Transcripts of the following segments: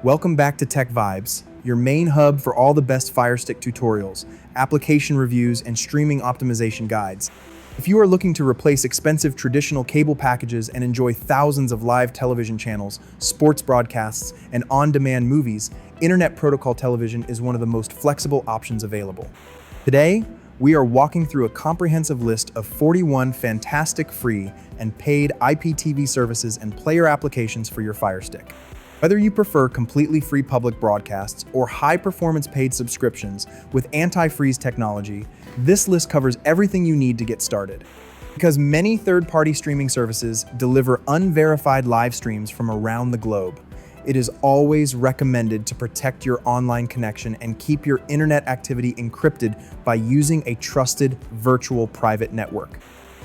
Welcome back to TechVibes, your main hub for all the best FireStick tutorials, application reviews, and streaming optimization guides. If you are looking to replace expensive traditional cable packages and enjoy thousands of live television channels, sports broadcasts, and on-demand movies, Internet Protocol Television is one of the most flexible options available. Today, we are walking through a comprehensive list of 41 fantastic free and paid IPTV services and player applications for your FireStick. Whether you prefer completely free public broadcasts or high-performance paid subscriptions with anti-freeze technology, this list covers everything you need to get started. Because many third-party streaming services deliver unverified live streams from around the globe, it is always recommended to protect your online connection and keep your internet activity encrypted by using a trusted virtual private network.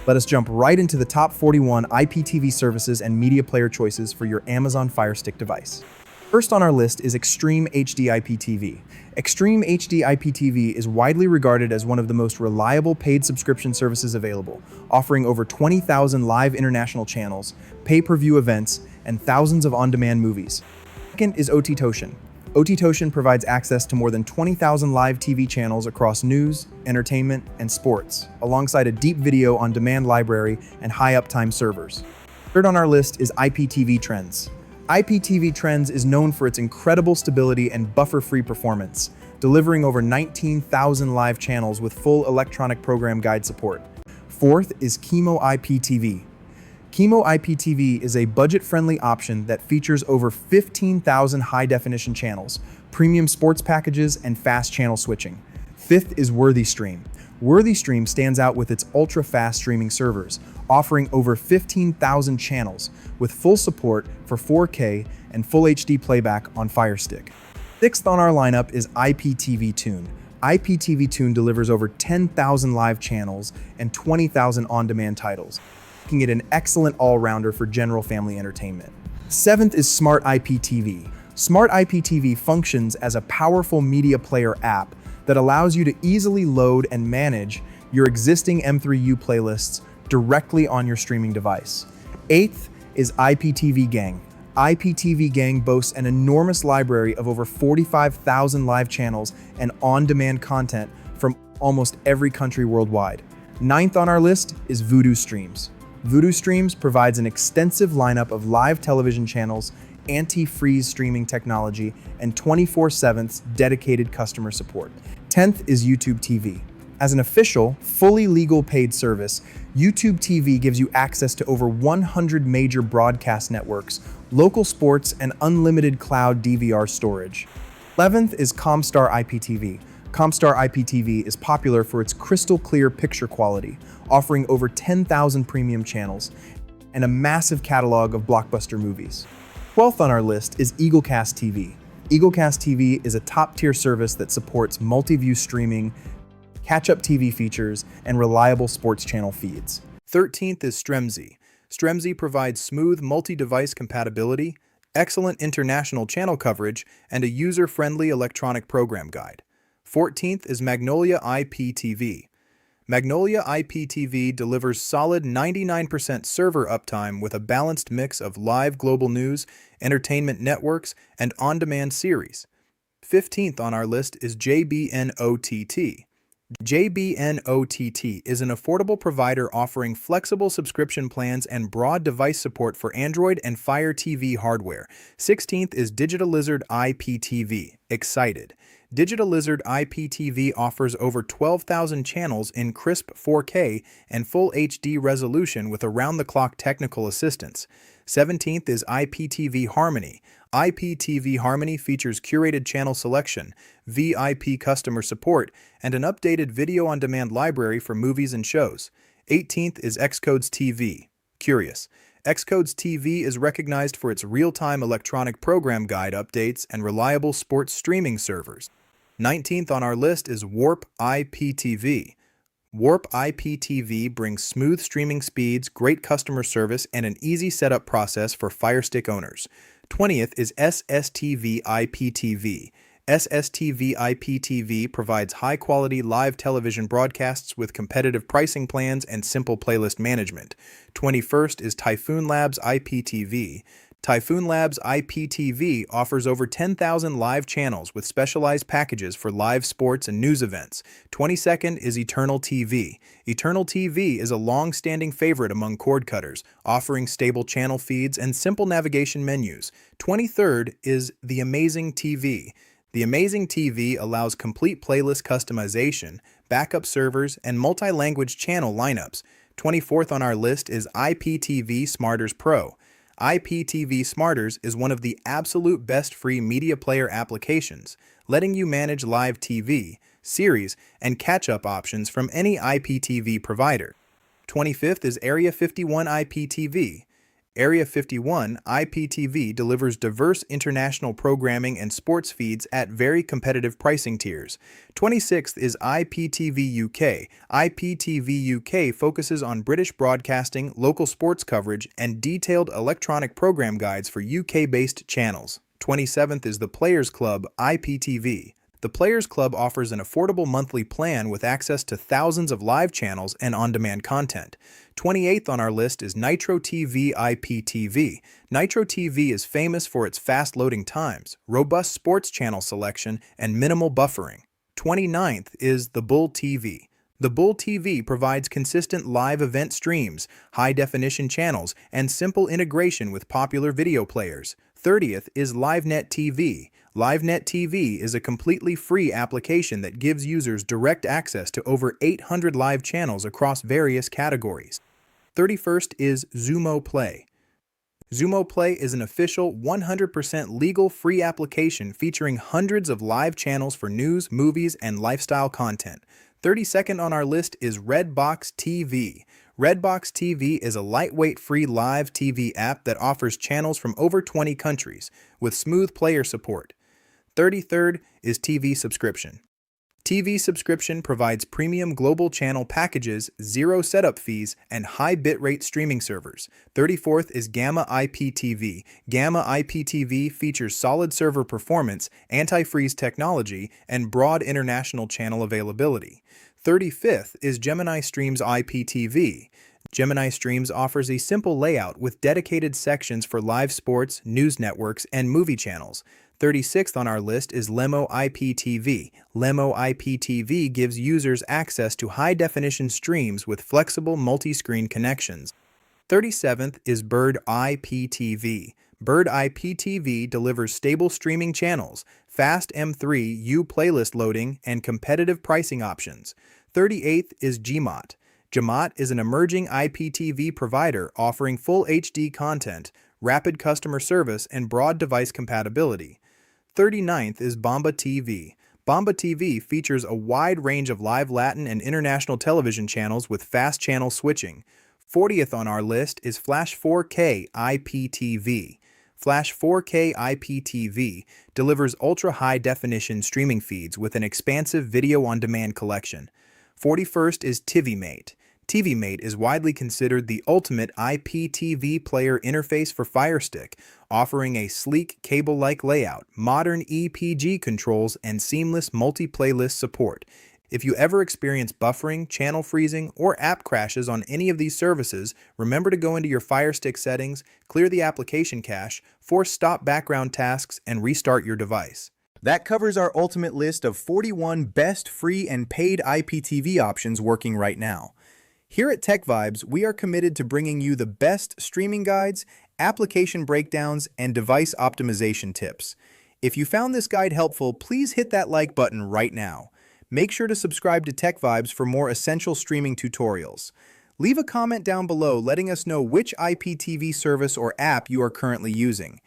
Let us jump right into the top 41 IPTV services and media player choices for your Amazon Fire Stick device. First on our list is Extreme HD IPTV. Extreme HD IPTV is widely regarded as one of the most reliable paid subscription services available, offering over 20,000 live international channels, pay-per-view events, and thousands of on-demand movies. Second is OTTocean. OTTocean provides access to more than 20,000 live TV channels across news, entertainment, and sports, alongside a deep video on-demand library and high-uptime servers. Third on our list is IPTV Trends. IPTV Trends is known for its incredible stability and buffer-free performance, delivering over 19,000 live channels with full electronic program guide support. Fourth is Chemo IPTV. Chemo IPTV is a budget-friendly option that features over 15,000 high-definition channels, premium sports packages, and fast channel switching. Fifth is WorthyStream. WorthyStream stands out with its ultra-fast streaming servers, offering over 15,000 channels, with full support for 4K and Full HD playback on FireStick. Sixth on our lineup is IPTV Tune. IPTV Tune delivers over 10,000 live channels and 20,000 on-demand titles, making it an excellent all-rounder for general family entertainment. Seventh is Smart IPTV. Smart IPTV functions as a powerful media player app that allows you to easily load and manage your existing M3U playlists directly on your streaming device. Eighth is IPTV Gang. IPTV Gang boasts an enormous library of over 45,000 live channels and on-demand content from almost every country worldwide. Ninth on our list is Vudu Streams. Vudu Streams provides an extensive lineup of live television channels, anti-freeze streaming technology, and 24/7 dedicated customer support. 10th is YouTube TV. As an official, fully legal paid service, YouTube TV gives you access to over 100 major broadcast networks, local sports, and unlimited cloud DVR storage. 11th is Comstar IPTV. Comstar IPTV is popular for its crystal clear picture quality, offering over 10,000 premium channels and a massive catalog of blockbuster movies. 12th on our list is EagleCast TV. EagleCast TV is a top-tier service that supports multi-view streaming, catch-up TV features, and reliable sports channel feeds. 13th is Stremzy. Stremzy provides smooth multi-device compatibility, excellent international channel coverage, and a user-friendly electronic program guide. 14th is Magnolia IPTV. Magnolia IPTV delivers solid 99% server uptime with a balanced mix of live global news, entertainment networks, and on-demand series. 15th on our list is JBN OTT. JBN OTT is an affordable provider offering flexible subscription plans and broad device support for Android and Fire TV hardware. 16th is Digital Lizard IPTV. Excited! Digital Lizard IPTV offers over 12,000 channels in crisp 4K and Full HD resolution with around-the-clock technical assistance. 17th is IPTV Harmony. IPTV Harmony features curated channel selection, VIP customer support, and an updated video-on-demand library for movies and shows. 18th is Xcodes TV. Curious. Xcodes TV is recognized for its real-time electronic program guide updates and reliable sports streaming servers. 19th on our list is Warp IPTV. Warp IPTV brings smooth streaming speeds, great customer service, and an easy setup process for FireStick owners. 20th is SSTV IPTV. SSTV IPTV provides high-quality live television broadcasts with competitive pricing plans and simple playlist management. 21st is Typhoon Labs IPTV. Typhoon Labs IPTV offers over 10,000 live channels with specialized packages for live sports and news events. 22nd is Eternal TV. Eternal TV is a long-standing favorite among cord cutters, offering stable channel feeds and simple navigation menus. 23rd is The Amazing TV. The Amazing TV allows complete playlist customization, backup servers, and multi-language channel lineups. 24th on our list is IPTV Smarters Pro. IPTV Smarters is one of the absolute best free media player applications, letting you manage live TV, series, and catch-up options from any IPTV provider. 25th is Area 51 IPTV. Area 51 IPTV delivers diverse international programming and sports feeds at very competitive pricing tiers. 26th is IPTV UK. IPTV UK focuses on British broadcasting, local sports coverage, and detailed electronic program guides for UK-based channels. 27th is the Players Club IPTV. The Players Club offers an affordable monthly plan with access to thousands of live channels and on-demand content. 28th on our list is Nitro TV IPTV. Nitro TV is famous for its fast loading times, robust sports channel selection, and minimal buffering. 29th is The Bull TV. The Bull TV provides consistent live event streams, high-definition channels, and simple integration with popular video players. 30th is LiveNet TV. LiveNet TV is a completely free application that gives users direct access to over 800 live channels across various categories. 31st is Xumo Play. Xumo Play is an official 100% legal free application featuring hundreds of live channels for news, movies, and lifestyle content. 32nd on our list is Redbox TV. Redbox TV is a lightweight free live TV app that offers channels from over 20 countries with smooth player support. 33rd is TV Subscription. TV Subscription provides premium global channel packages, zero setup fees, and high bitrate streaming servers. 34th is Gamma IPTV. Gamma IPTV features solid server performance, anti-freeze technology, and broad international channel availability. 35th is Gemini Streams IPTV. Gemini Streams offers a simple layout with dedicated sections for live sports, news networks, and movie channels. 36th on our list is Lemo IPTV. Lemo IPTV gives users access to high-definition streams with flexible multi-screen connections. 37th is Bird IPTV. Bird IPTV delivers stable streaming channels, fast M3U playlist loading, and competitive pricing options. 38th is Gmot. Gmot is an emerging IPTV provider offering full HD content, rapid customer service, and broad device compatibility. 39th is Bomba TV. Bomba TV features a wide range of live Latin and international television channels with fast channel switching. 40th on our list is Flash 4K IPTV. Flash 4K IPTV delivers ultra-high definition streaming feeds with an expansive video-on-demand collection. 41st is TVMate. TVMate is widely considered the ultimate IPTV player interface for FireStick, offering a sleek cable-like layout, modern EPG controls, and seamless multi-playlist support. If you ever experience buffering, channel freezing, or app crashes on any of these services, remember to go into your FireStick settings, clear the application cache, force stop background tasks, and restart your device. That covers our ultimate list of 41 best free and paid IPTV options working right now. Here at TechVibes, we are committed to bringing you the best streaming guides, application breakdowns, and device optimization tips. If you found this guide helpful, please hit that like button right now. Make sure to subscribe to TechVibes for more essential streaming tutorials. Leave a comment down below letting us know which IPTV service or app you are currently using.